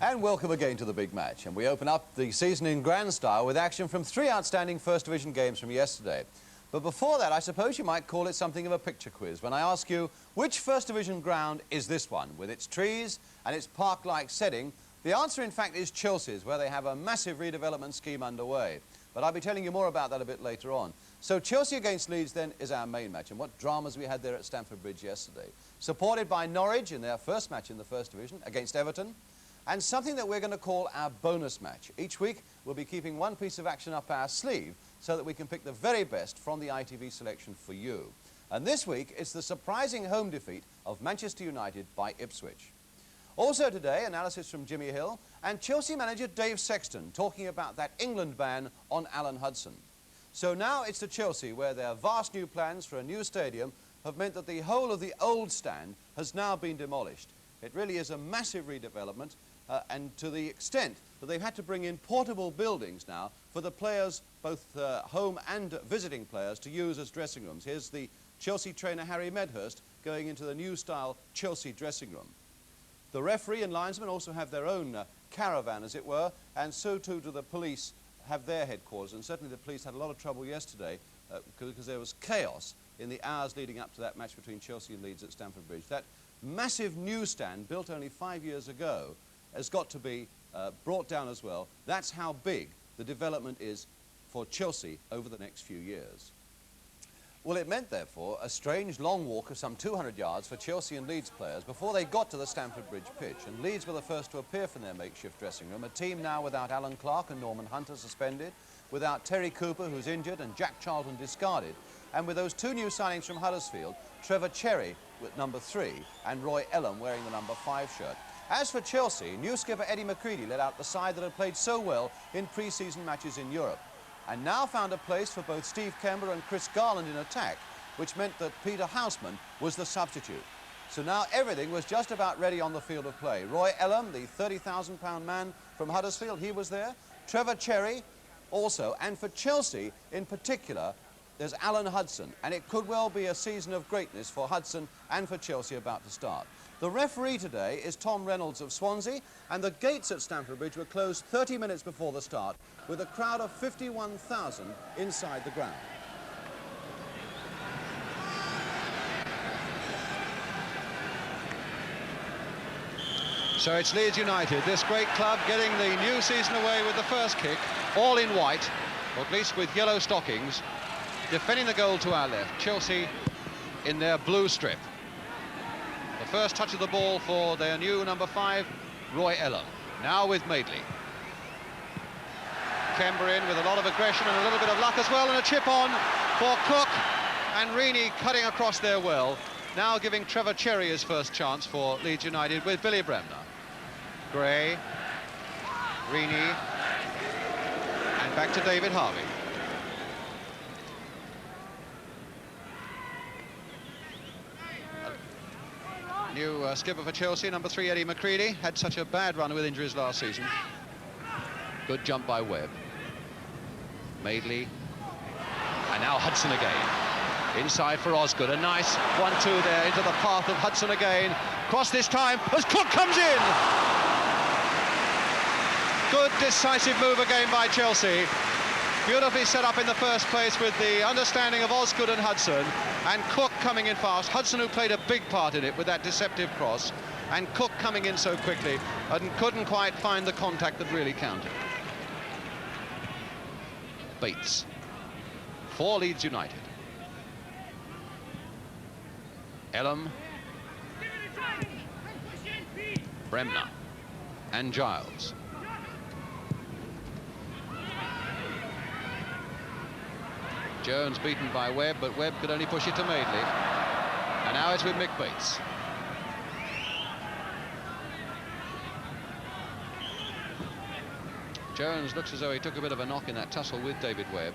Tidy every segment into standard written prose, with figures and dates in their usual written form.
And welcome again to the big match. And we open up the season in grand style with action from 3 outstanding First Division games from yesterday. But before that, I suppose you might call it something of a picture quiz when I ask you, which First Division ground is this one? With its trees and its park-like setting, the answer, in fact, is Chelsea's, where they have a massive redevelopment scheme underway. But I'll be telling you more about that a bit later on. So Chelsea against Leeds, then, is our main match. And what dramas we had there at Stamford Bridge yesterday. Supported by Norwich in their first match in the First Division against Everton. And something that we're going to call our bonus match. Each week, we'll be keeping one piece of action up our sleeve so that we can pick the very best from the ITV selection for you. And this week, it's the surprising home defeat of Manchester United by Ipswich. Also today, analysis from Jimmy Hill and Chelsea manager Dave Sexton talking about that England ban on Alan Hudson. So now it's to Chelsea, where their vast new plans for a new stadium have meant that the whole of the old stand has now been demolished. It really is a massive redevelopment, and to the extent that they've had to bring in portable buildings now for the players, both home and visiting players, to use as dressing rooms. Here's the Chelsea trainer Harry Medhurst going into the new style Chelsea dressing room. The referee and linesmen also have their own caravan, as it were, and so too do the police have their headquarters. And certainly the police had a lot of trouble yesterday because there was chaos in the hours leading up to that match between Chelsea and Leeds at Stamford Bridge. That massive new stand, built only 5 years ago, has got to be brought down as well. That's how big the development is for Chelsea over the next few years. Well, it meant, therefore, a strange long walk of some 200 yards for Chelsea and Leeds players before they got to the Stamford Bridge pitch. And Leeds were the first to appear from their makeshift dressing room, a team now without Alan Clark and Norman Hunter suspended, without Terry Cooper, who's injured, and Jack Charlton discarded, and with those two new signings from Huddersfield, Trevor Cherry with number 3 and Roy Ellam wearing the number 5 shirt. As for Chelsea, new skipper Eddie McCready led out the side that had played so well in pre-season matches in Europe, and now found a place for both Steve Kember and Chris Garland in attack, which meant that Peter Houseman was the substitute. So now everything was just about ready on the field of play. Roy Ellam, the £30,000 man from Huddersfield, he was there. Trevor Cherry also, and for Chelsea in particular, there's Alan Hudson, and it could well be a season of greatness for Hudson and for Chelsea about to start. The referee today is Tom Reynolds of Swansea, and the gates at Stamford Bridge were closed 30 minutes before the start, with a crowd of 51,000 inside the ground. So it's Leeds United, this great club, getting the new season away with the first kick, all in white, or at least with yellow stockings, defending the goal to our left. Chelsea in their blue strip. The first touch of the ball for their new number 5, Roy Ellam. Now with Madeley. Kember in with a lot of aggression and a little bit of luck as well, and a chip on for Cook, and Reaney cutting across there well. Now giving Trevor Cherry his first chance for Leeds United with Billy Bremner. Gray, Reaney, and back to David Harvey. New skipper for Chelsea, number 3, Eddie McCready, had such a bad run with injuries last season. Good jump by Webb. Madeley, and now Hudson again. Inside for Osgood, a nice 1-2 there into the path of Hudson again. Cross this time as Cook comes in. Good decisive move again by Chelsea. Beautifully set up in the first place with the understanding of Osgood and Hudson, and Cook coming in fast. Hudson, who played a big part in it with that deceptive cross, and Cook coming in so quickly and couldn't quite find the contact that really counted. Bates for Leeds United. Ellam, Bremner, and Giles. Jones beaten by Webb, but Webb could only push it to Madeley. And now it's with Mick Bates. Jones looks as though he took a bit of a knock in that tussle with David Webb.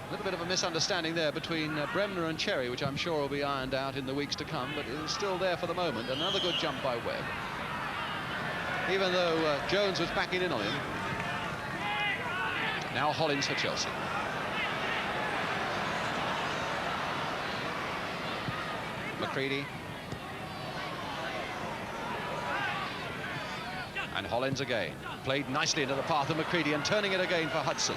A little bit of a misunderstanding there between Bremner and Cherry, which I'm sure will be ironed out in the weeks to come, but it is still there for the moment. Another good jump by Webb. Even though Jones was backing in on him. Now Hollins for Chelsea. McCready. And Hollins again. Played nicely into the path of McCready and turning it again for Hudson.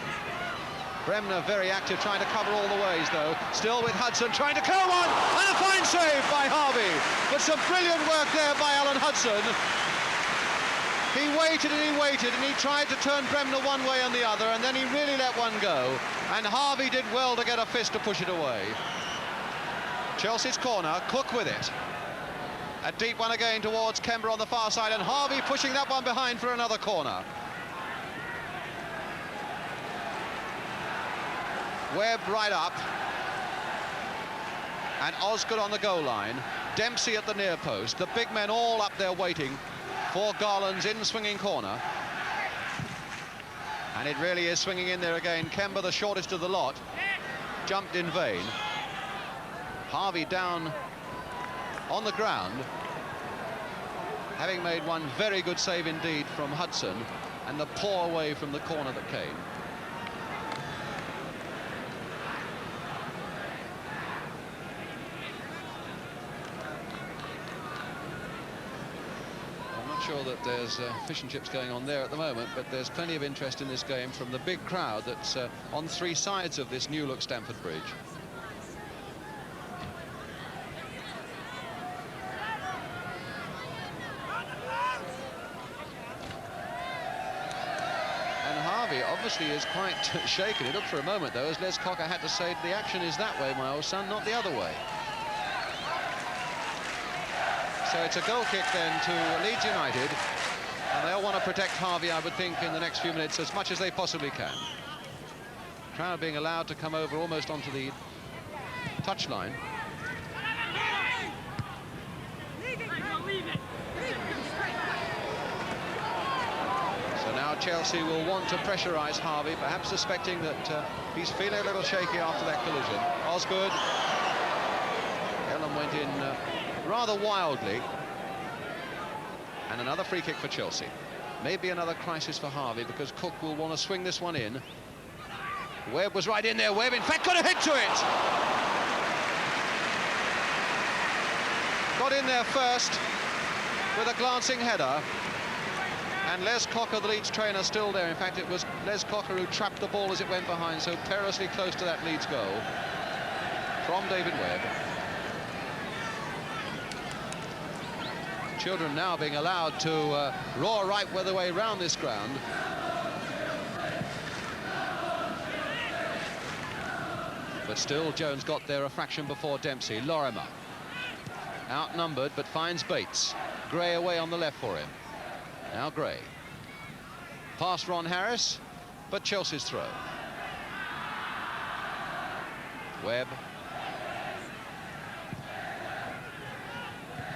Bremner very active, trying to cover all the ways, though. Still with Hudson, trying to curl one, and a fine save by Harvey. But some brilliant work there by Alan Hudson. He waited and he tried to turn Bremner one way and the other, and then he really let one go. And Harvey did well to get a fist to push it away. Chelsea's corner, Cook with it. A deep one again towards Kemba on the far side, and Harvey pushing that one behind for another corner. Webb right up. And Osgood on the goal line. Dempsey at the near post. The big men all up there waiting for Garland's in-swinging corner. And it really is swinging in there again. Kemba, the shortest of the lot, jumped in vain. Harvey down on the ground, having made one very good save indeed from Hudson, and the pour away from the corner that came. I'm not sure that there's fish and chips going on there at the moment, but there's plenty of interest in this game from the big crowd that's on three sides of this new look Stamford Bridge. Obviously is quite shaken. It looked for a moment, though, as Les Cocker had to say, the action is that way, my old son, not the other way. So it's a goal kick then to Leeds United, and they'll want to protect Harvey, I would think, in the next few minutes as much as they possibly can. Crowd being allowed to come over almost onto the touchline. Now Chelsea will want to pressurise Harvey, perhaps suspecting that he's feeling a little shaky after that collision. Osgood. Ellen went in rather wildly. And another free kick for Chelsea. Maybe another crisis for Harvey, because Cook will want to swing this one in. Webb was right in there. Webb, in fact, got a hit to it. Got in there first with a glancing header. And Les Cocker, the Leeds trainer, still there. In fact, it was Les Cocker who trapped the ball as it went behind, so perilously close to that Leeds goal from David Webb. Children now being allowed to roar right the way round this ground. But still, Jones got there a fraction before Dempsey. Lorimer outnumbered, but finds Bates. Gray away on the left for him. Now Gray. Past Ron Harris, but Chelsea's throw. Webb.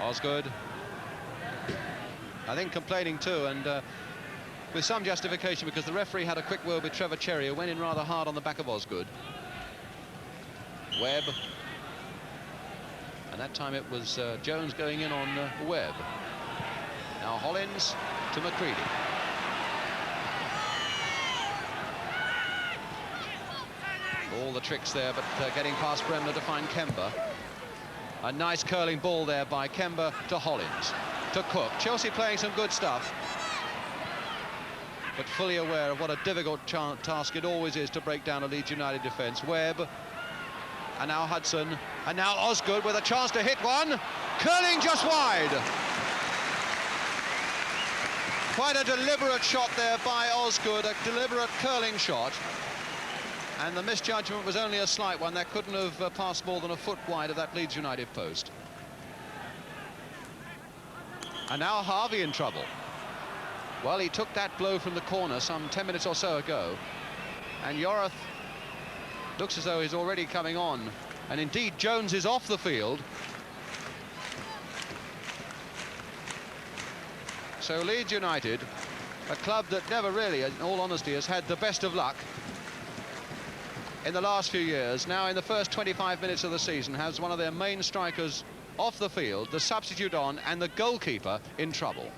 Osgood. I think complaining too, and with some justification, because the referee had a quick word with Trevor Cherry, who went in rather hard on the back of Osgood. Webb. And that time it was Jones going in on Webb. Now Hollins to McCready. All the tricks there, but getting past Bremner to find Kemba. A nice curling ball there by Kemba to Hollins. To Cook. Chelsea playing some good stuff, but fully aware of what a difficult task it always is to break down a Leeds United defence. Webb, and now Hudson, and now Osgood with a chance to hit one. Curling just wide. Quite a deliberate shot there by Osgood, a deliberate curling shot. And the misjudgment was only a slight one. That couldn't have passed more than a foot wide of that Leeds United post. And now Harvey in trouble. Well, he took that blow from the corner some 10 minutes or so ago. And Yorath looks as though he's already coming on. And indeed, Jones is off the field. So Leeds United, a club that never really, in all honesty, has had the best of luck in the last few years, now in the first 25 minutes of the season has one of their main strikers off the field, the substitute on, and the goalkeeper in trouble.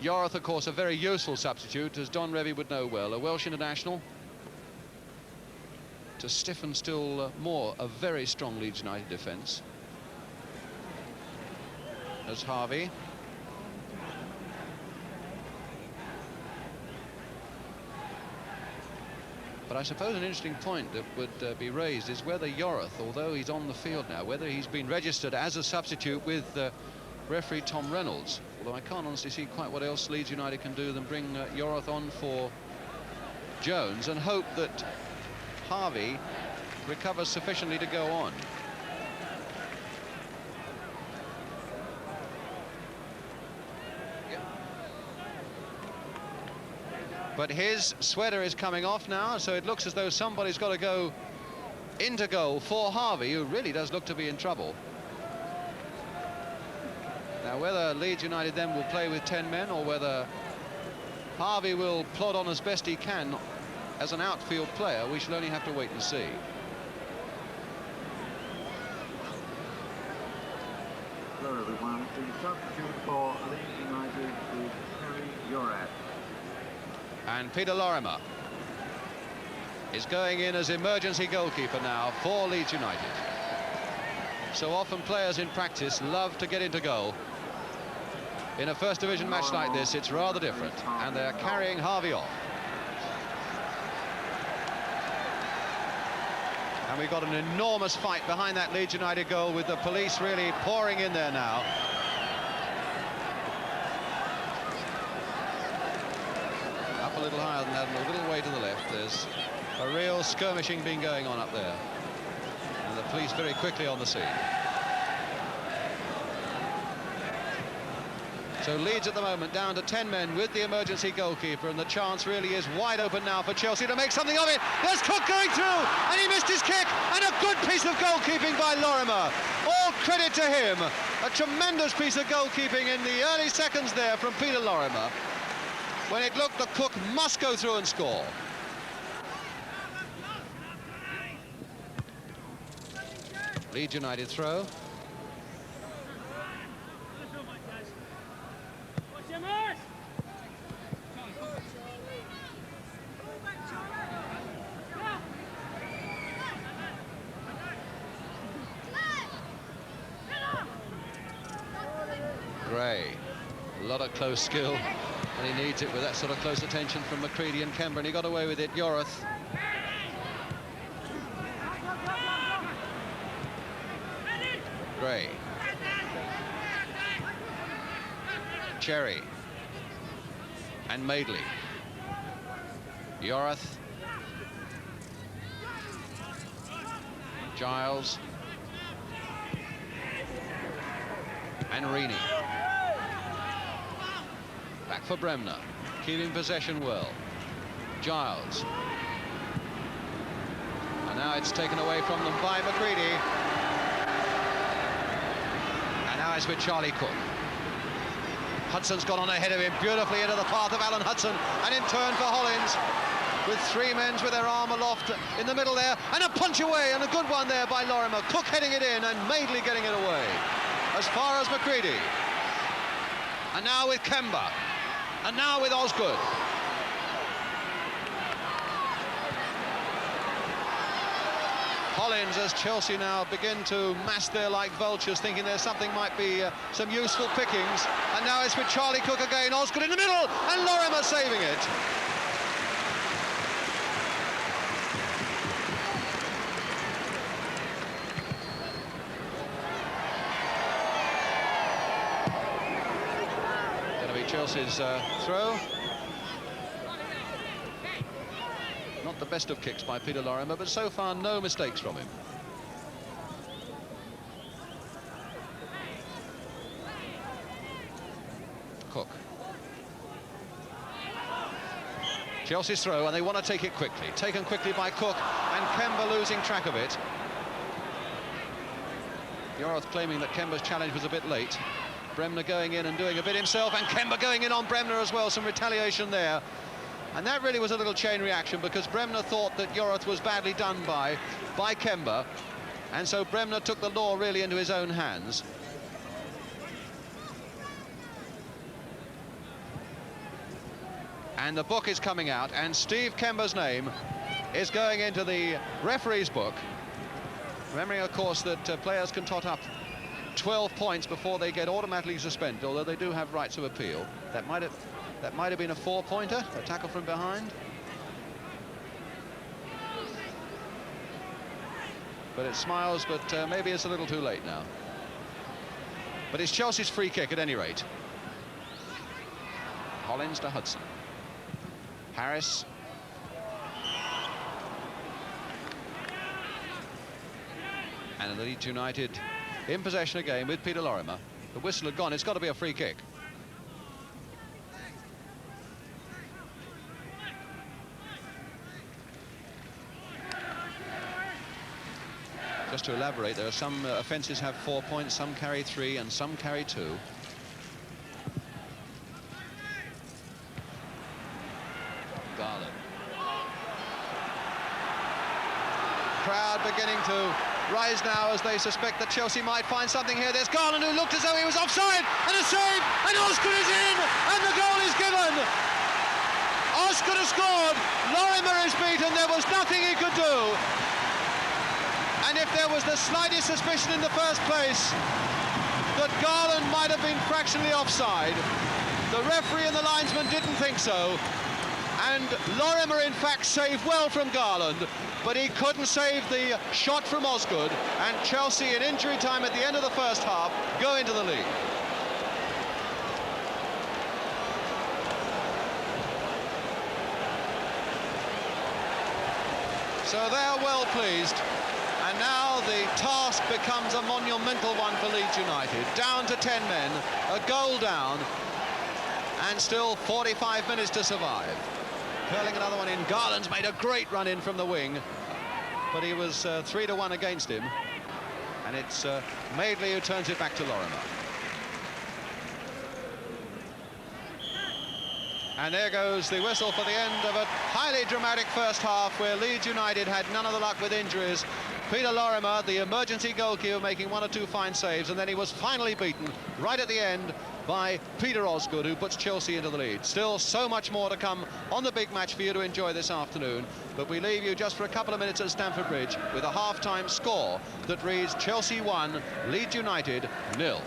Yorath, of course, a very useful substitute, as Don Revie would know well, a Welsh international to stiffen still more a very strong Leeds United defence. There's Harvey. But I suppose an interesting point that would be raised is whether Yorath, although he's on the field now, whether he's been registered as a substitute with referee Tom Reynolds. Although I can't honestly see quite what else Leeds United can do than bring Yorath on for Jones and hope that Harvey recovers sufficiently to go on. But his sweater is coming off now, so it looks as though somebody's got to go into goal for Harvey, who really does look to be in trouble. Now, whether Leeds United then will play with 10 men or whether Harvey will plod on as best he can as an outfield player, we shall only have to wait and see. Hello everyone, the substitute for Leeds United is Harry Yorath. And Peter Lorimer is going in as emergency goalkeeper now for Leeds United. So often players in practice love to get into goal. In a first division match like this, it's rather different, and they're carrying Harvey off. And we've got an enormous fight behind that Leeds United goal, with the police really pouring in there now. Up a little higher than that, and a little way to the left. There's a real skirmishing being going on up there. And the police very quickly on the scene. So Leeds at the moment down to 10 men with the emergency goalkeeper, and the chance really is wide open now for Chelsea to make something of it. There's Cook going through, and he missed his kick, and a good piece of goalkeeping by Lorimer. All credit to him. A tremendous piece of goalkeeping in the early seconds there from Peter Lorimer, when it looked that Cook must go through and score. Leeds United throw. Gray, a lot of close skill, and he needs it with that sort of close attention from McCready and Kember, and he got away with it. Yorath. Gray. Cherry. And Madeley. Yorath. Giles. And Reaney. Back for Bremner, keeping possession well. Giles. And now it's taken away from them by McCready. And now it's with Charlie Cook. Hudson's got on ahead of him beautifully into the path of Alan Hudson, and in turn for Hollins, with three men with their arm aloft in the middle there, and a punch away, and a good one there by Lorimer. Cook heading it in, and Madeley getting it away as far as McCready. And now with Kember. And now with Osgood. Hollins, as Chelsea now begin to mass there like vultures, thinking there's something might be some useful pickings. And now it's with Charlie Cook again. Osgood in the middle, and Lorimer saving it. Chelsea's throw. Not the best of kicks by Peter Lorimer, but so far no mistakes from him. Cook. Chelsea's throw, and they want to take it quickly. Taken quickly by Cook, and Kember losing track of it. Yorath claiming that Kember's challenge was a bit late. Bremner going in and doing a bit himself, and Kember going in on Bremner as well. Some retaliation there. And that really was a little chain reaction, because Bremner thought that Yorath was badly done by Kember. And so Bremner took the law really into his own hands. And the book is coming out, and Steve Kember's name is going into the referee's book. Remembering, of course, that players can tot up 12 points before they get automatically suspended, although they do have rights of appeal. That might have been a 4-pointer, a tackle from behind. But it smiles, but maybe it's a little too late now. But it's Chelsea's free kick at any rate. Hollins to Hudson. Harris. And Leeds United in possession again with Peter Lorimer. The whistle had gone. It's got to be a free kick. Just to elaborate, there are some offences have 4 points, some carry 3 and some carry 2. Garland. Crowd beginning to rise now as they suspect that Chelsea might find something here. There's Garland, who looked as though he was offside, and a save, and Osgood is in, and the goal is given. Osgood has scored, Lorimer is beaten, there was nothing he could do. And if there was the slightest suspicion in the first place that Garland might have been fractionally offside, the referee and the linesman didn't think so. And Lorimer, in fact, saved well from Garland, but he couldn't save the shot from Osgood, and Chelsea, in injury time at the end of the first half, go into the lead. So they're well pleased. And now the task becomes a monumental one for Leeds United. Down to 10 men, a goal down, and still 45 minutes to survive. Curling another one in. Garland's made a great run in from the wing, but he was 3-1 against him. And it's Madeley who turns it back to Lorimer. And there goes the whistle for the end of a highly dramatic first half where Leeds United had none of the luck with injuries. Peter Lorimer, the emergency goalkeeper, making 1 or 2 fine saves, and then he was finally beaten right at the end by Peter Osgood, who puts Chelsea into the lead. Still so much more to come on the big match for you to enjoy this afternoon, but we leave you just for a couple of minutes at Stamford Bridge with a half-time score that reads Chelsea 1, Leeds United 0.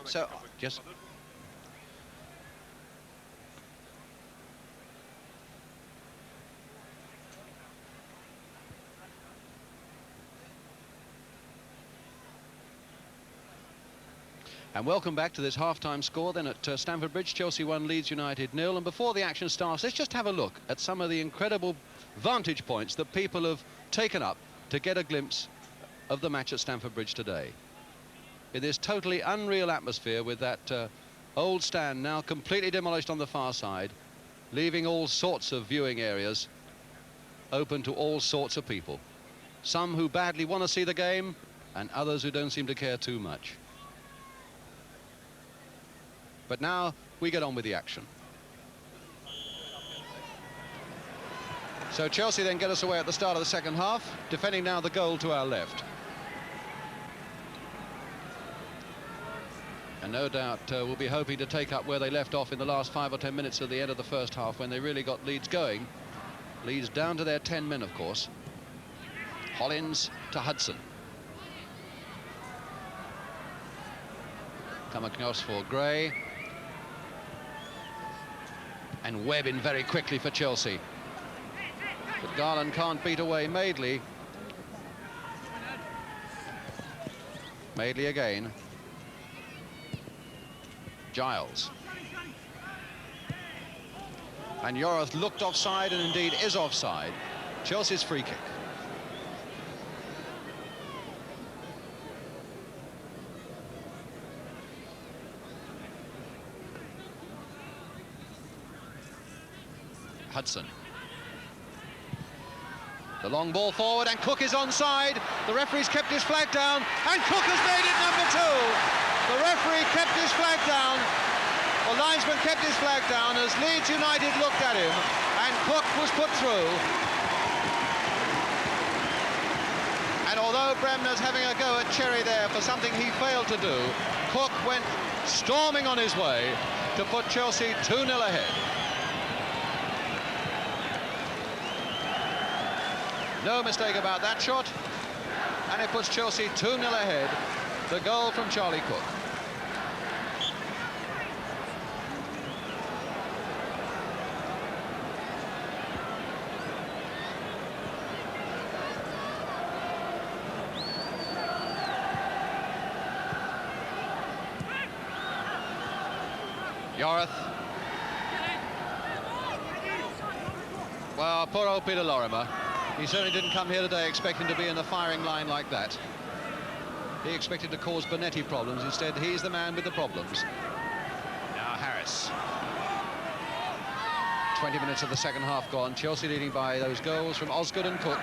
So, just... And welcome back to this half-time score then at Stamford Bridge. Chelsea 1, Leeds United 0. And before the action starts, let's just have a look at some of the incredible vantage points that people have taken up to get a glimpse of the match at Stamford Bridge today. In this totally unreal atmosphere, with that old stand now completely demolished on the far side, leaving all sorts of viewing areas open to all sorts of people. Some who badly want to see the game, and others who don't seem to care too much. But now we get on with the action. So Chelsea then get us away at the start of the second half, defending now the goal to our left. And no doubt we'll be hoping to take up where they left off in the last 5 or 10 minutes at the end of the first half, when they really got Leeds going. Leeds down to their 10 men, of course. Hollins to Hudson. Come across for Gray. And Webb in very quickly for Chelsea. But Garland can't beat away Madeley. Madeley again. Giles. And Yorath looked offside and indeed is offside. Chelsea's free kick. Hudson. The long ball forward and Cook is onside. The referee's kept his flag down and Cook has made it number 2. The referee kept his flag down. The linesman kept his flag down as Leeds United looked at him and Cook was put through. And although Bremner's having a go at Cherry there for something he failed to do, Cook went storming on his way to put Chelsea 2-0 ahead. No mistake about that shot, and it puts Chelsea 2-0 ahead. The goal from Charlie Cook. Yorath. Well, poor old Peter Lorimer. He certainly didn't come here today expecting to be in the firing line like that. He expected to cause Bonetti problems. Instead, he's the man with the problems. Now Harris. 20 minutes of the second half gone. Chelsea leading by those goals from Osgood and Cook.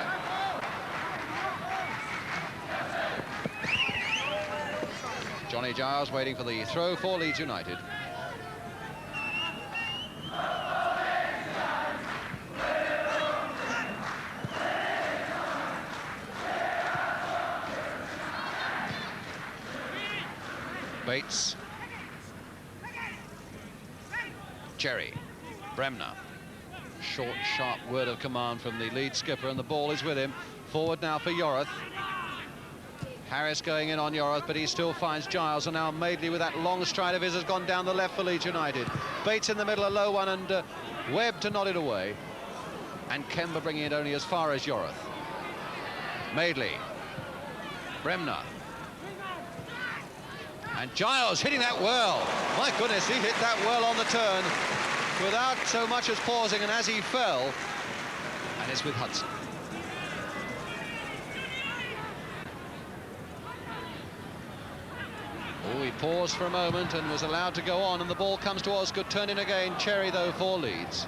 Johnny Giles waiting for the throw for Leeds United. Bates. Cherry. Bremner. Short, sharp word of command from the lead skipper, and the ball is with him. Forward now for Yorath. Harris going in on Yorath, but he still finds Giles, and now Madeley with that long stride of his has gone down the left for Leeds United. Bates in the middle, a low one, and Webb to nod it away. And Kemba bringing it only as far as Yorath. Madeley. Bremner. And Giles hitting that well. My goodness, he hit that well on the turn without so much as pausing, and as he fell, and it's with Hudson. Oh, he paused for a moment and was allowed to go on, and the ball comes to Osgood, turned in again. Cherry, though, for Leeds.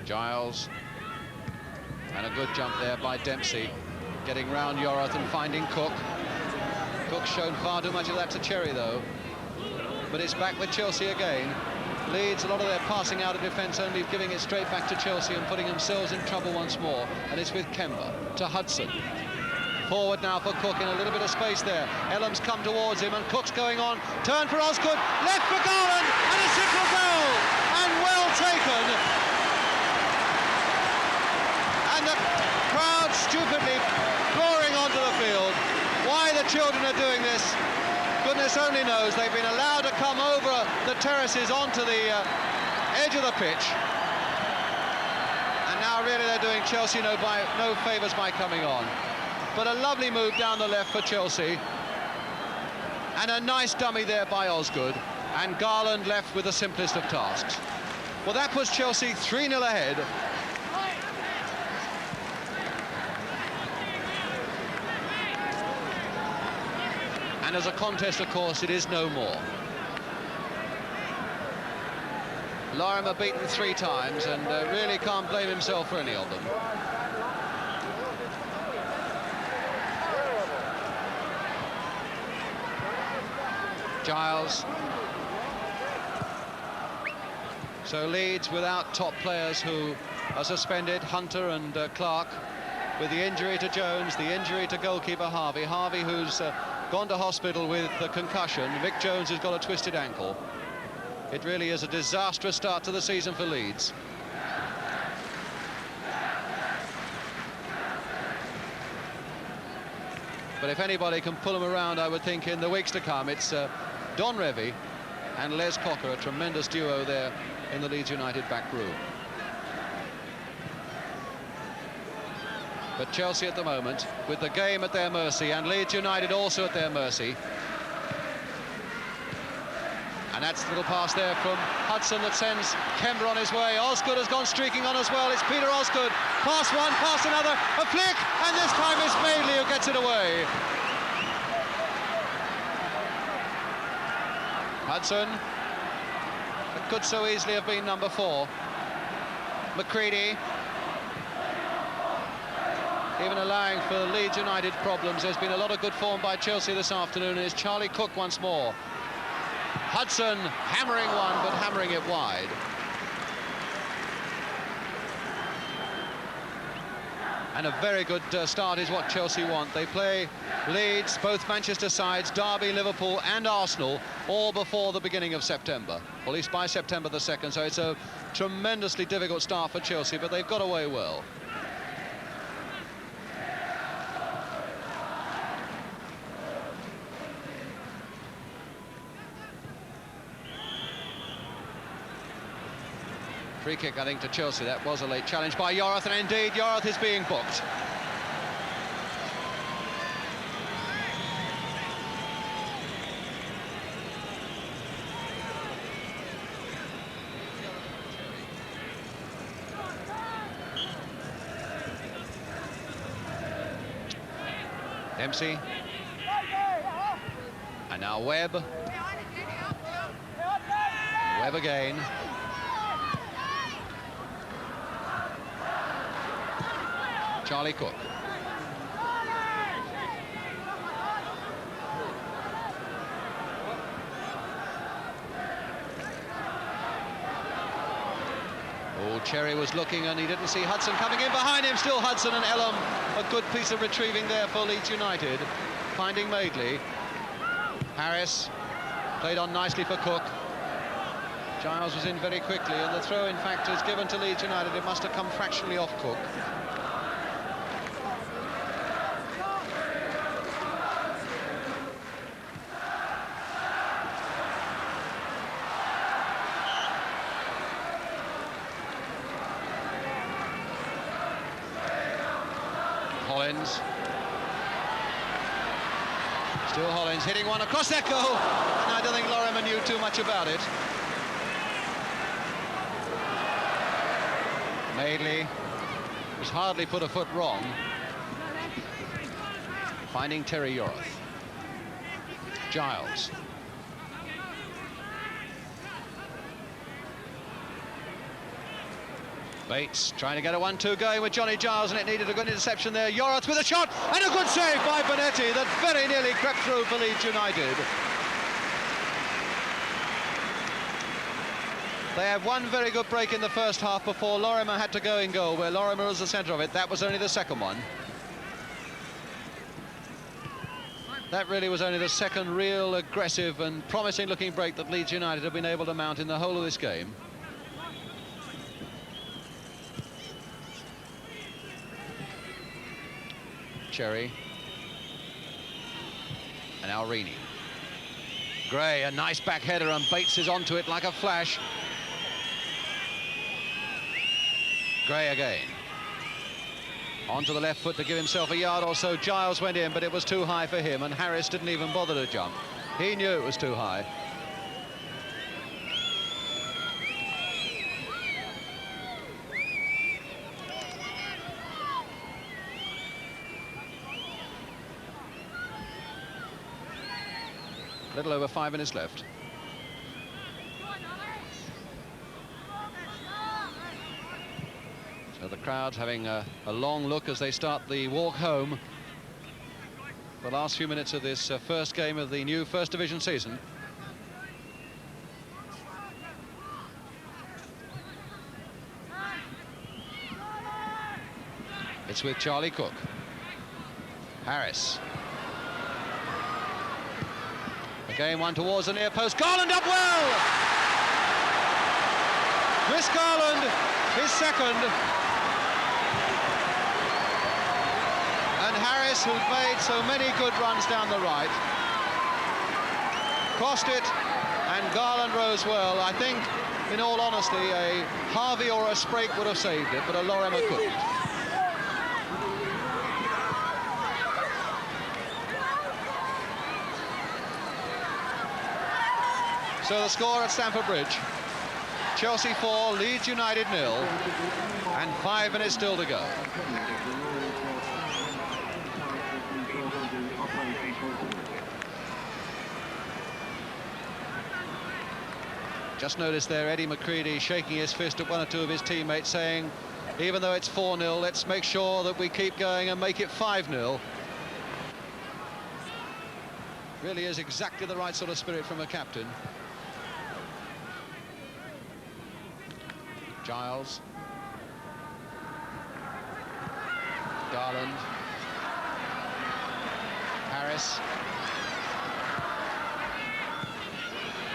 Giles, and a good jump there by Dempsey, getting round Yorath and finding Cook. Cook's shown far too much of that to Cherry, though. But it's back with Chelsea again. Leeds, a lot of their passing out of defence, only giving it straight back to Chelsea and putting themselves in trouble once more. And it's with Kemba to Hudson. Forward now for Cook in a little bit of space there. Ellam's come towards him and Cook's going on. Turn for Osgood, left for Garland, and a simple goal! And well taken. And the crowd stupidly pouring onto the field. Why the children are doing this, goodness only knows. They've been allowed to come over the terraces onto the edge of the pitch. And now really they're doing Chelsea no favours by coming on. But a lovely move down the left for Chelsea. And a nice dummy there by Osgood. And Garland left with the simplest of tasks. Well, that puts Chelsea 3-0 ahead. And as a contest, of course, it is no more. Lorimer beaten 3 times and really can't blame himself for any of them. Giles. So Leeds without top players who are suspended, Hunter and Clark, with the injury to Jones, the injury to goalkeeper Harvey. Harvey, who's gone to hospital with a concussion. Vic Jones has got a twisted ankle. It really is a disastrous start to the season for Leeds. But if anybody can pull them around, I would think in the weeks to come, it's Don Revie and Les Cocker, a tremendous duo there in the Leeds United back room. But Chelsea at the moment, with the game at their mercy, and Leeds United also at their mercy. And that's a little pass there from Hudson that sends Kemba on his way. Osgood has gone streaking on as well. It's Peter Osgood. Pass one, pass another, a flick, and this time it's Madeley who gets it away. Hudson. It could so easily have been number 4. McCready. Even allowing for Leeds United problems. There's been a lot of good form by Chelsea this afternoon, and it's Charlie Cook once more. Hudson hammering one, but hammering it wide. And a very good start is what Chelsea want. They play Leeds, both Manchester sides, Derby, Liverpool and Arsenal, all before the beginning of September, or at least by September the 2nd. So it's a tremendously difficult start for Chelsea, but they've got away well. Free kick, I think, to Chelsea. That was a late challenge by Yorath, and indeed Yorath is being booked. Dempsey. And now Webb. Webb again. Charlie Cook. Oh, Cherry was looking and he didn't see Hudson coming in behind him. Still Hudson and Elam. A good piece of retrieving there for Leeds United. Finding Madeley. Harris played on nicely for Cook. Giles was in very quickly, and the throw, in fact, is given to Leeds United. It must have come fractionally off Cook. Hollins. Still Hollins hitting one across that goal, and I don't think Lorimer knew too much about it. Madeley was hardly put a foot wrong. Finding Terry Yorath. Giles. Bates trying to get a 1-2 going with Johnny Giles, and it needed a good interception there. Yorath with a shot, and a good save by Bonetti that very nearly crept through for Leeds United. They have one very good break in the first half before Lorimer had to go in goal, where Lorimer was the centre of it. That was only the second one. That really was only the second real aggressive and promising looking break that Leeds United have been able to mount in the whole of this game. Cherry. And Alrini. Gray, a nice back header, and Bates is onto it like a flash. Gray again. Onto the left foot to give himself a yard or so. Giles went in, but it was too high for him, and Harris didn't even bother to jump. He knew it was too high. A little over 5 minutes left. So the crowd's having a long look as they start the walk home. The last few minutes of this first game of the new First Division season. It's with Charlie Cook. Harris. Again, one towards the near post. Garland up well! Chris Garland, his second. And Harris Harris, who'd made so many good runs down the right, crossed it, and Garland rose well. I think, in all honesty, a Harvey or a Sprake would have saved it, but a Lorimer couldn't. So the score at Stamford Bridge, Chelsea 4, Leeds United 0, and 5 minutes still to go. Just noticed there Eddie McCready shaking his fist at one or two of his teammates, saying, even though it's 4-0, let's make sure that we keep going and make it 5-0. Really is exactly the right sort of spirit from a captain. Giles. Garland. Harris.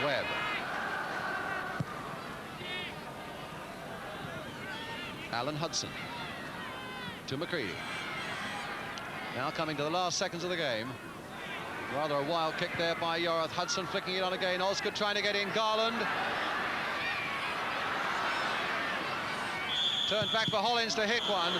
Webb. Alan Hudson. To McCready. Now coming to the last seconds of the game. Rather a wild kick there by Yorath. Hudson flicking it on again. Osgood trying to get in. Garland. Turned back for Hollins to hit one,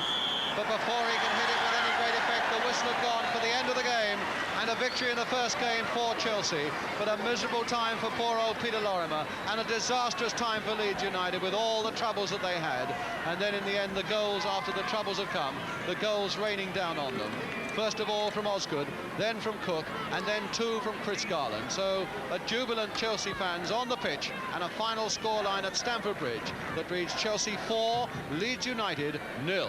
but before he can hit it with any great effect, the whistle had gone for the end of the game, and a victory in the first game for Chelsea, but a miserable time for poor old Peter Lorimer, and a disastrous time for Leeds United with all the troubles that they had. And then in the end, the goals, after the troubles have come, the goals raining down on them. First of all from Osgood, then from Cook, and then 2 from Chris Garland. So a jubilant Chelsea fans on the pitch, and a final scoreline at Stamford Bridge that reads Chelsea 4, Leeds United 0.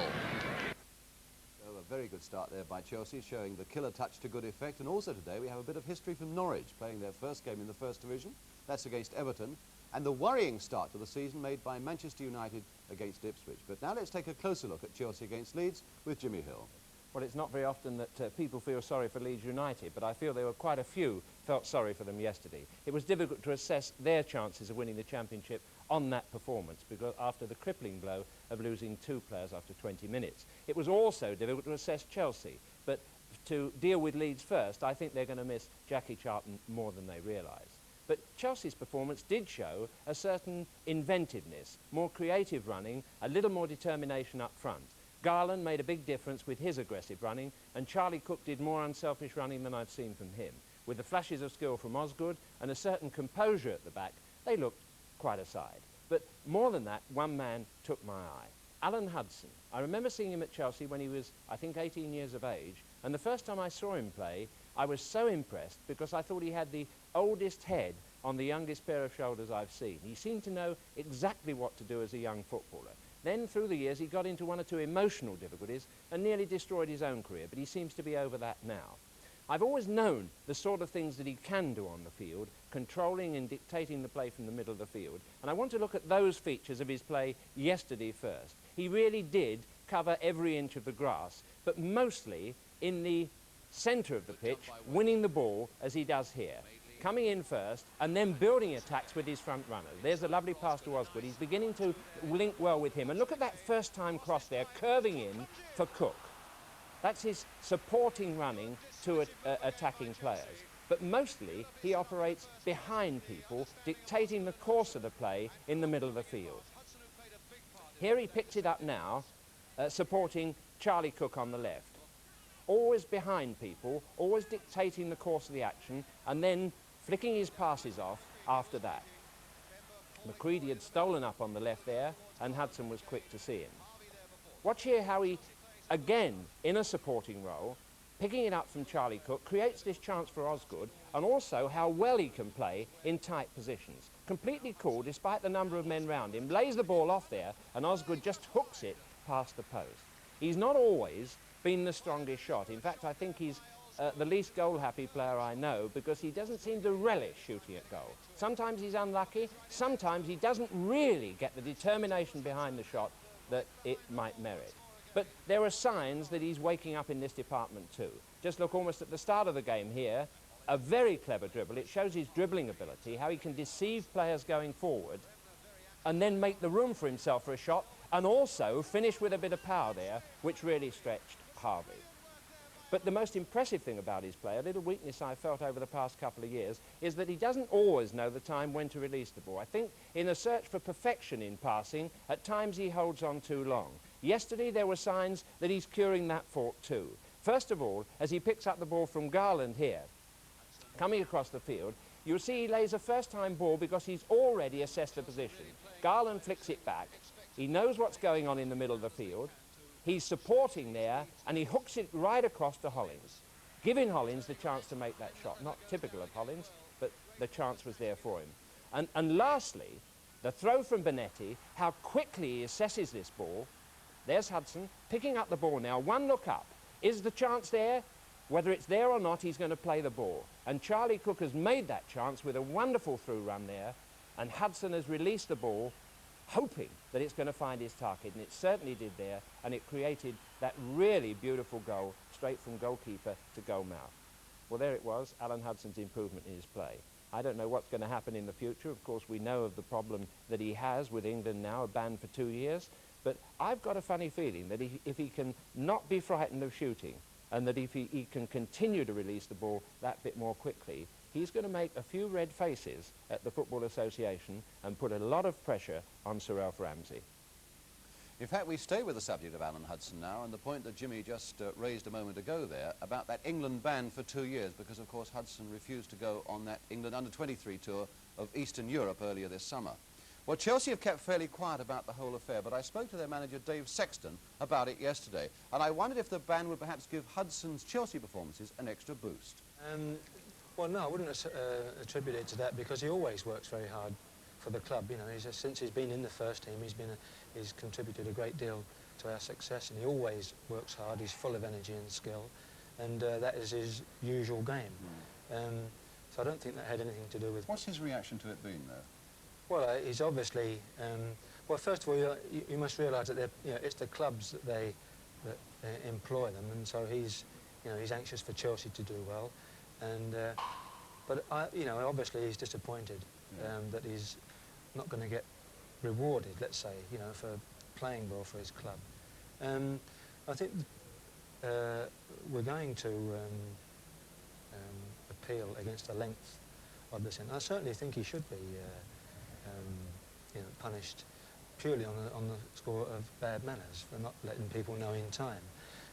So a very good start there by Chelsea, showing the killer touch to good effect. And also today we have a bit of history from Norwich, playing their first game in the First Division. That's against Everton. And the worrying start to the season made by Manchester United against Ipswich. But now let's take a closer look at Chelsea against Leeds with Jimmy Hill. Well, it's not very often that people feel sorry for Leeds United, but I feel there were quite a few felt sorry for them yesterday. It was difficult to assess their chances of winning the championship on that performance, because after the crippling blow of losing 2 players after 20 minutes. It was also difficult to assess Chelsea, but to deal with Leeds first, I think they're going to miss Jackie Charlton more than they realise. But Chelsea's performance did show a certain inventiveness, more creative running, a little more determination up front. Garland made a big difference with his aggressive running, and Charlie Cook did more unselfish running than I've seen from him. With the flashes of skill from Osgood and a certain composure at the back, they looked quite a side. But more than that, one man took my eye. Alan Hudson. I remember seeing him at Chelsea when he was, I think, 18 years of age, and the first time I saw him play, I was so impressed because I thought he had the oldest head on the youngest pair of shoulders I've seen. He seemed to know exactly what to do as a young footballer. Then, through the years, he got into 1 or 2 emotional difficulties and nearly destroyed his own career, but he seems to be over that now. I've always known the sort of things that he can do on the field, controlling and dictating the play from the middle of the field, and I want to look at those features of his play yesterday first. He really did cover every inch of the grass, but mostly in the centre of the pitch, winning the ball as he does here. Coming in first and then building attacks with his front runners. There's a lovely pass to Osgood. He's beginning to link well with him. And look at that first time cross there, curving in for Cook. That's his supporting running to attacking players. But mostly he operates behind people, dictating the course of the play in the middle of the field. Here he picks it up now, supporting Charlie Cook on the left. Always behind people, always dictating the course of the action, and then flicking his passes off after that. McCready had stolen up on the left there, and Hudson was quick to see him. Watch here how he, again, in a supporting role, picking it up from Charlie Cook, creates this chance for Osgood, and also how well he can play in tight positions. Completely cool, despite the number of men round him, lays the ball off there, and Osgood just hooks it past the post. He's not always been the strongest shot. In fact, I think he's the least goal-happy player I know, because he doesn't seem to relish shooting at goal. Sometimes he's unlucky, sometimes he doesn't really get the determination behind the shot that it might merit. But there are signs that he's waking up in this department too. Just look almost at the start of the game here, a very clever dribble. It shows his dribbling ability, how he can deceive players going forward and then make the room for himself for a shot, and also finish with a bit of power there, which really stretched Harvey. But the most impressive thing about his play, a little weakness I felt over the past couple of years, is that he doesn't always know the time when to release the ball. I think in a search for perfection in passing, at times he holds on too long. Yesterday there were signs that he's curing that fault too. First of all, as he picks up the ball from Garland here, coming across the field, you'll see he lays a first-time ball because he's already assessed the position. Garland flicks it back. He knows what's going on in the middle of the field. He's supporting there, and he hooks it right across to Hollins, giving Hollins the chance to make that shot. Not typical of Hollins, but the chance was there for him. And lastly, the throw from Bonetti, how quickly he assesses this ball. There's Hudson picking up the ball now. One look up. Is the chance there? Whether it's there or not, he's going to play the ball. And Charlie Cook has made that chance with a wonderful through run there, and Hudson has released the ball, hoping that it's going to find his target, and it certainly did there, and it created that really beautiful goal straight from goalkeeper to goal mouth. Well, there it was, Alan Hudson's improvement in his play. I don't know what's going to happen in the future. Of course, we know of the problem that he has with England now, a ban for 2 years, but I've got a funny feeling that if he can not be frightened of shooting, and that if he can continue to release the ball that bit more quickly, he's going to make a few red faces at the Football Association and put a lot of pressure on Sir Alf Ramsey. In fact, we stay with the subject of Alan Hudson now, and the point that Jimmy just raised a moment ago there about that England ban for 2 years, because of course Hudson refused to go on that England under-23 tour of Eastern Europe earlier this summer. Well, Chelsea have kept fairly quiet about the whole affair, but I spoke to their manager Dave Sexton about it yesterday, and I wondered if the ban would perhaps give Hudson's Chelsea performances an extra boost. Well, no, I wouldn't attribute it to that, because he always works very hard for the club. You know, since he's been in the first team, he's contributed a great deal to our success, and he always works hard. He's full of energy and skill, and that is his usual game. So I don't think that had anything to do with... What's his reaction to it been, though? Well, he's obviously... well, first of all, you must realise that it's the clubs that employ them, and so he's anxious for Chelsea to do well. And but obviously he's disappointed that he's not going to get rewarded, let's say, for playing well for his club. I think we're going to appeal against the length of the sentence. I certainly think he should be punished purely on the score of bad manners, for not letting people know in time.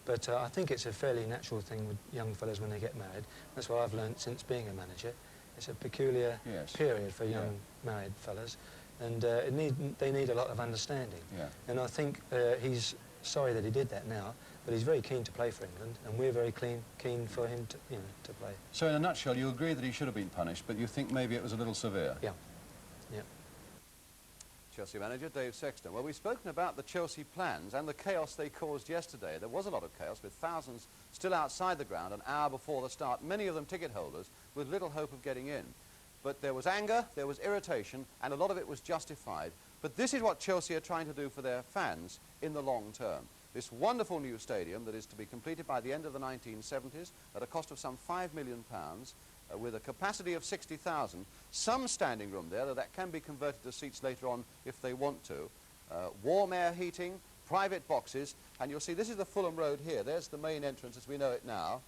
But I think it's a fairly natural thing with young fellas when they get married. That's what I've learnt since being a manager. It's a peculiar period for young married fellas, and they need a lot of understanding. And I think he's sorry that he did that now, but he's very keen to play for England, and we're very keen for him to play. So in a nutshell, you agree that he should have been punished, but you think maybe it was a little severe? Yeah. Chelsea manager Dave Sexton. Well, we've spoken about the Chelsea plans and the chaos they caused yesterday. There was a lot of chaos, with thousands still outside the ground an hour before the start, many of them ticket holders with little hope of getting in. But there was anger, there was irritation, and a lot of it was justified. But this is what Chelsea are trying to do for their fans in the long term. This wonderful new stadium that is to be completed by the end of the 1970s at a cost of some £5 million, with a capacity of 60,000, some standing room there that can be converted to seats later on if they want to, warm air heating, private boxes, and you'll see this is the Fulham Road here. There's the main entrance as we know it now,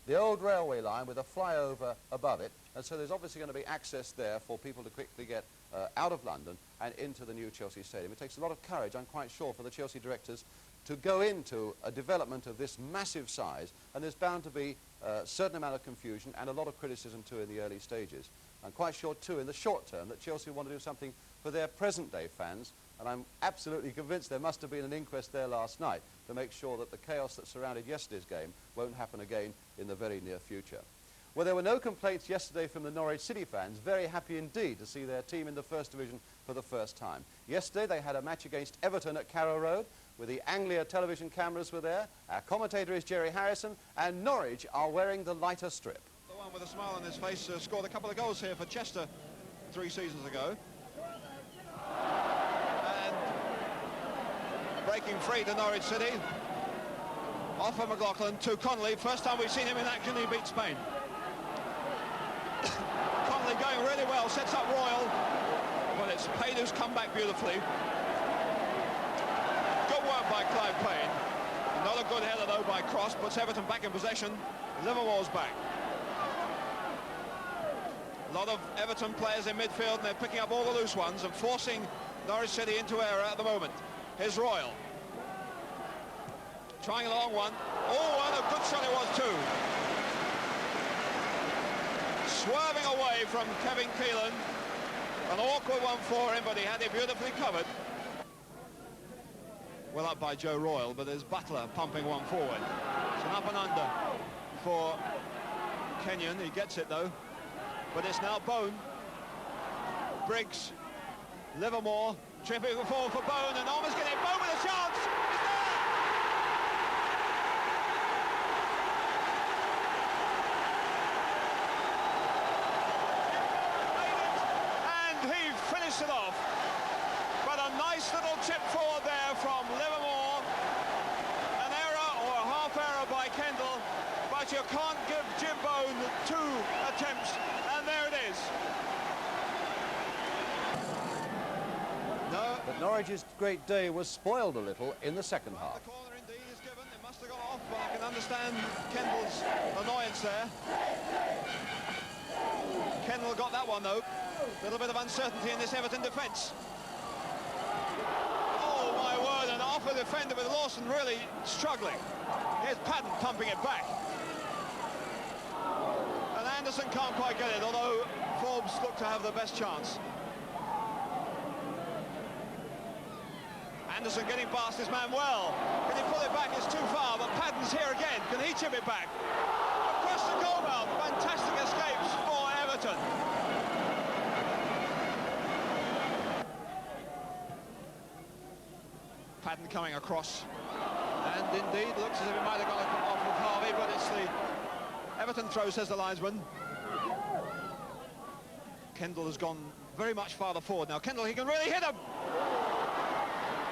the old railway line with a flyover above it, and so there's obviously going to be access there for people to quickly get out of London and into the new Chelsea Stadium. It takes a lot of courage, I'm quite sure, for the Chelsea directors to go into a development of this massive size, and there's bound to be a certain amount of confusion and a lot of criticism too in the early stages. I'm quite sure too in the short term that Chelsea want to do something for their present day fans, and I'm absolutely convinced there must have been an inquest there last night to make sure that the chaos that surrounded yesterday's game won't happen again in the very near future. Well, there were no complaints yesterday from the Norwich City fans, very happy indeed to see their team in the First Division for the first time. Yesterday they had a match against Everton at Carrow Road, with the Anglia television cameras were there. Our commentator is Jerry Harrison, and Norwich are wearing the lighter strip. The one with a smile on his face scored a couple of goals here for Chester 3 seasons ago. And breaking free to Norwich City. Off of McLaughlin to Connolly. First time we've seen him in action, he beat Spain. Connolly going really well, sets up Royal, but it's Payne who's come back beautifully. Good work by Clive Payne. Not a good header though throw by Cross puts Everton back in possession. Livermore's back. A lot of Everton players in midfield, and they're picking up all the loose ones and forcing Norwich City into error at the moment. Here's Royal. Trying a long one. Oh, and a good shot it was too. Swerving away from Kevin Keelan. An awkward one for him, but he had it beautifully covered. Well up by Joe Royal, but there's Butler pumping one forward. It's an up and under for Kenyon. He gets it though. But it's now Bone. Briggs. Livermore. Tripping forward for Bone, and almost getting Bone with a chance. He's there! He finished it off, but a nice little chip forward there from Livermore. An error or a half error by Kendall, but you can't give Jim Bone 2 attempts, and there it is. No. But Norwich's great day was spoiled a little in the second half. The corner indeed is given. It must have gone off, but I can understand Kendall's annoyance there. Kendall got that one though. A little bit of uncertainty in this Everton defence. Oh my word, an off a defender with Lawson really struggling. Here's Patton pumping it back. And Anderson can't quite get it, although Forbes looked to have the best chance. Anderson getting past his man well. Can he pull it back? It's too far, but Patton's here again. Can he chip it back? Across the goal mouth. Fantastic escapes for Everton. Patton coming across, and indeed looks as if it might have gone off of Harvey, but it's the Everton throw, says the linesman. Kendall has gone very much farther forward now. Kendall, he can really hit him.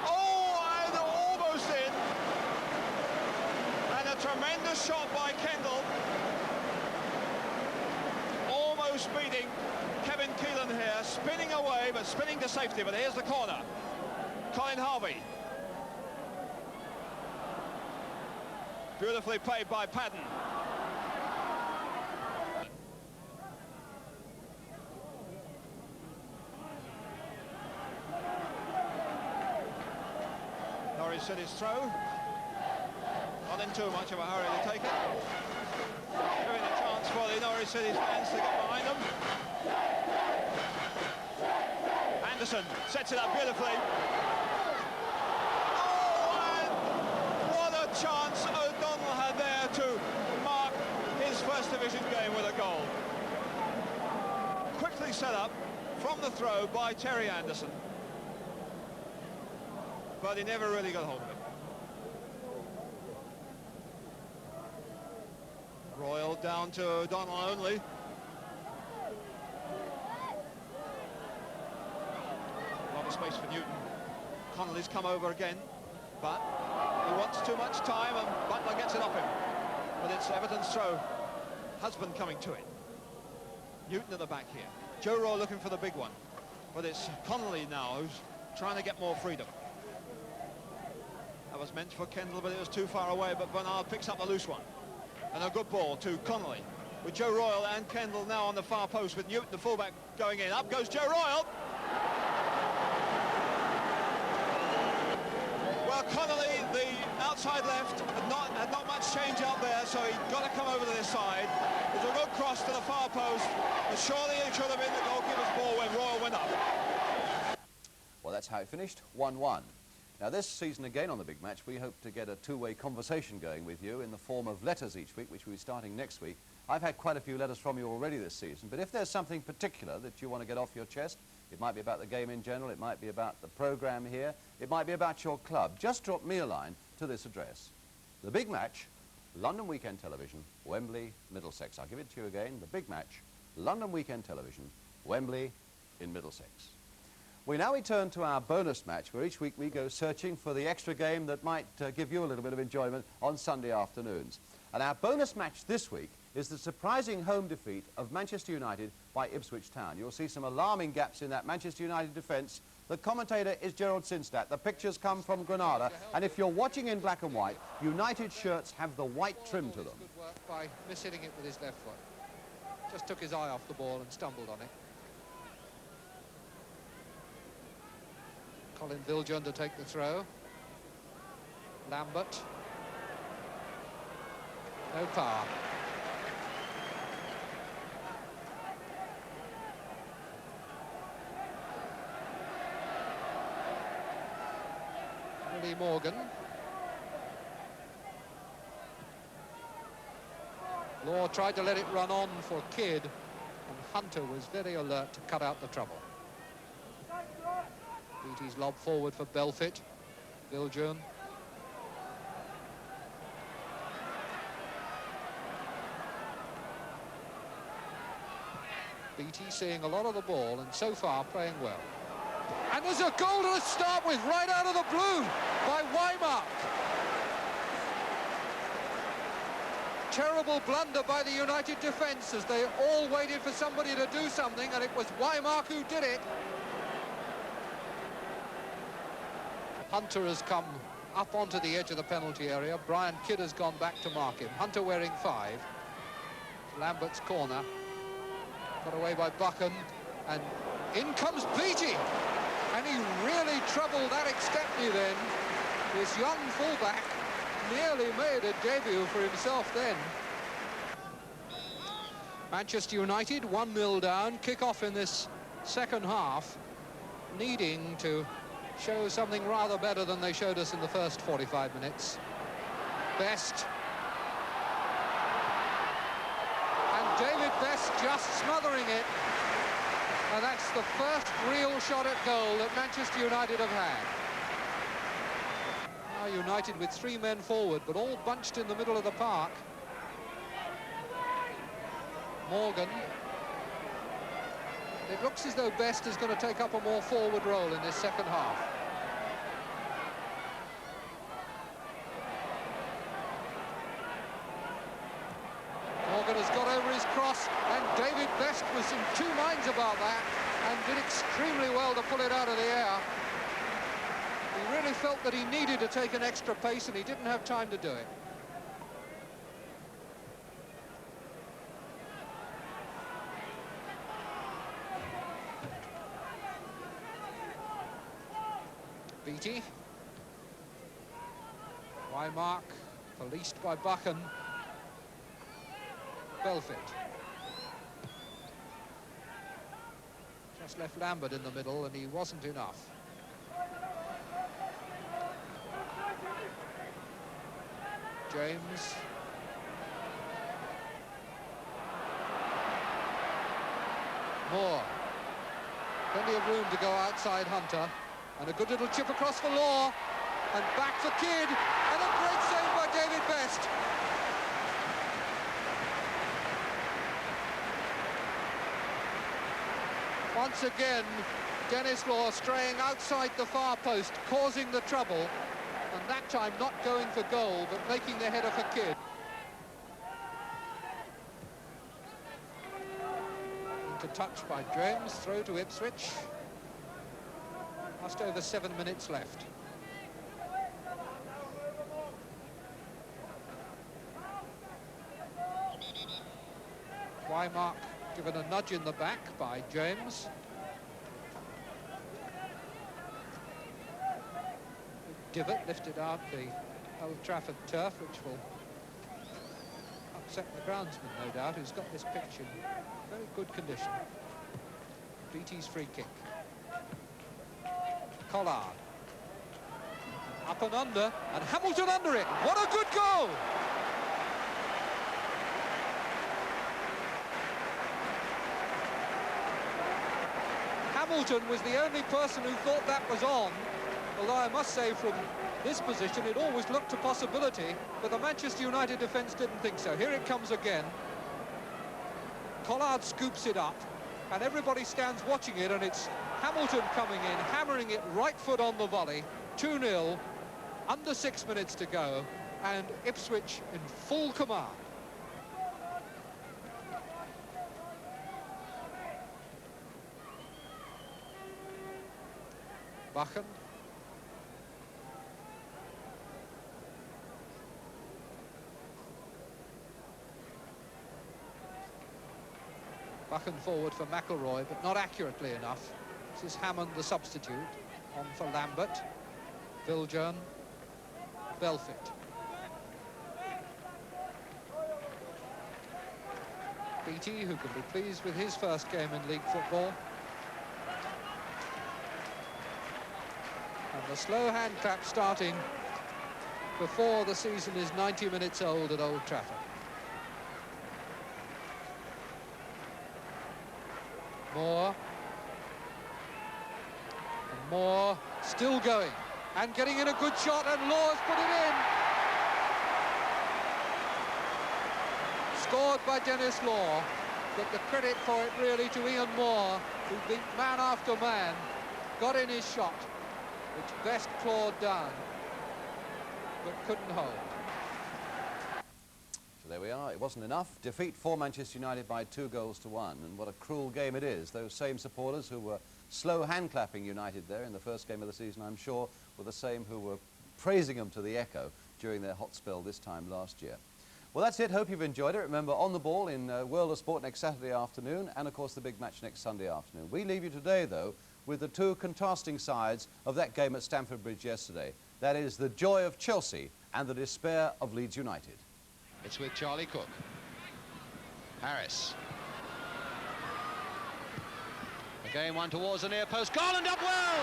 Oh, and almost in. And a tremendous shot by Kendall. Almost beating Kevin Keelan here, spinning away, but spinning to safety. But here's the corner. Colin Harvey. Beautifully played by Patton. Norwich City's throw. Not in too much of a hurry to take it. Giving a chance for the Norwich City fans to get behind them. Anderson sets it up beautifully. Chance O'Donnell had there to mark his first division game with a goal. Quickly set up from the throw by Terry Anderson, but he never really got hold of it. Royal down to O'Donnell only. A lot of space for Newton. Connolly's come over again, but he wants too much time, and Butler gets it off him. But it's Everton's throw. Husband coming to it. Newton at the back here. Joe Royal looking for the big one. But it's Connolly now who's trying to get more freedom. That was meant for Kendall, but it was too far away. But Bernard picks up the loose one. And a good ball to Connolly. With Joe Royal and Kendall now on the far post, with Newton, the fullback, going in. Up goes Joe Royal. Well, Connolly, the outside left, had not much change out there, so he got to come over to this side. It was a good cross to the far post, but surely it should have been the goalkeeper's ball when Royal went up. Well, that's how it finished, 1-1. Now, this season again on The Big Match, we hope to get a two-way conversation going with you in the form of letters each week, which we'll be starting next week. I've had quite a few letters from you already this season, but if there's something particular that you want to get off your chest, it might be about the game in general, it might be about the programme here, it might be about your club, just drop me a line to this address. The Big Match, London Weekend Television, Wembley, Middlesex. I'll give it to you again. The Big Match, London Weekend Television, Wembley in Middlesex. We now return to our bonus match, where each week we go searching for the extra game that might give you a little bit of enjoyment on Sunday afternoons. And our bonus match this week is the surprising home defeat of Manchester United by Ipswich Town. You'll see some alarming gaps in that Manchester United defence, The commentator is Gerald Sinstadt. The pictures come from Granada, and if you're watching in black and white, United shirts have the white trim to them. Good work by mishitting it with his left foot. Just took his eye off the ball and stumbled on it. Colin Viljoen to take the throw. Lambert. No power. Willie Morgan. Law tried to let it run on for Kidd, and Hunter was very alert to cut out the trouble. Beattie's lob forward for Belfit. Viljoen. Beattie seeing a lot of the ball and so far playing well. And there's a goal to start with right out of the blue by Weimark. Terrible blunder by the United defence as they all waited for somebody to do something, and it was Weimark who did it. Hunter has come up onto the edge of the penalty area. Brian Kidd has gone back to mark him. Hunter wearing 5. Lambert's corner. Got away by Buchan, and in comes Beattie. And he really troubled Alec Stepney then. This young fullback nearly made a debut for himself then. Manchester United 1-0 down, kick-off in this second half, needing to show something rather better than they showed us in the first 45 minutes. Best. And David Best just smothering it. And that's the first real shot at goal that Manchester United have had. Now United with 3 men forward, but all bunched in the middle of the park. Morgan. It looks as though Best is going to take up a more forward role in this second half. Morgan has got over his cross, and David Best was in 2 minds about that and did extremely well to pull it out of the air. He really felt that he needed to take an extra pace, and he didn't have time to do it. Beattie. Weimark, policed by Buchan. Belfit. Just left Lambert in the middle, and he wasn't enough. James. Moore. Plenty of room to go outside Hunter. And a good little chip across for Law. And back for Kidd. And a great save by David Best. Once again, Dennis Law straying outside the far post, causing the trouble. And that time not going for goal, but making the header for Kidd. Into touch by James, throw to Ipswich. Just over 7 minutes left. Weimark given a nudge in the back by James. Divot lifted out the Old Trafford turf, which will upset the groundsman, no doubt, who's got this pitch in very good condition. Beattie's free kick. Collard. Up and under, and Hamilton under it. What a good goal! Hamilton was the only person who thought that was on, although I must say from this position it always looked a possibility, but the Manchester United defence didn't think so. Here it comes again. Collard scoops it up, and everybody stands watching it, and it's Hamilton coming in, hammering it right foot on the volley. 2-0, under 6 minutes to go, and Ipswich in full command. Bachen. Bachen forward for McElroy, but not accurately enough. This is Hammond, the substitute, on for Lambert, Viljoen, Belfit. Beattie, who can be pleased with his first game in league football. And the slow hand clap starting before the season is 90 minutes old at Old Trafford. Moore. And Moore still going and getting in a good shot, and Law's put it in. Scored by Dennis Law, but the credit for it really to Ian Moore, who beat man after man, got in his shot, which Best clawed down, but couldn't hold. So there we are. It wasn't enough. Defeat for Manchester United by 2-1, and what a cruel game it is. Those same supporters who were slow hand-clapping United there in the first game of the season, I'm sure, were the same who were praising them to the echo during their hot spell this time last year. Well, that's it. Hope you've enjoyed it. Remember, On the Ball in World of Sport next Saturday afternoon, and, of course, the big match next Sunday afternoon. We leave you today, though, with the two contrasting sides of that game at Stamford Bridge yesterday. That is the joy of Chelsea and the despair of Leeds United. It's with Charlie Cook. Harris. Again, one towards the near post. Garland up well!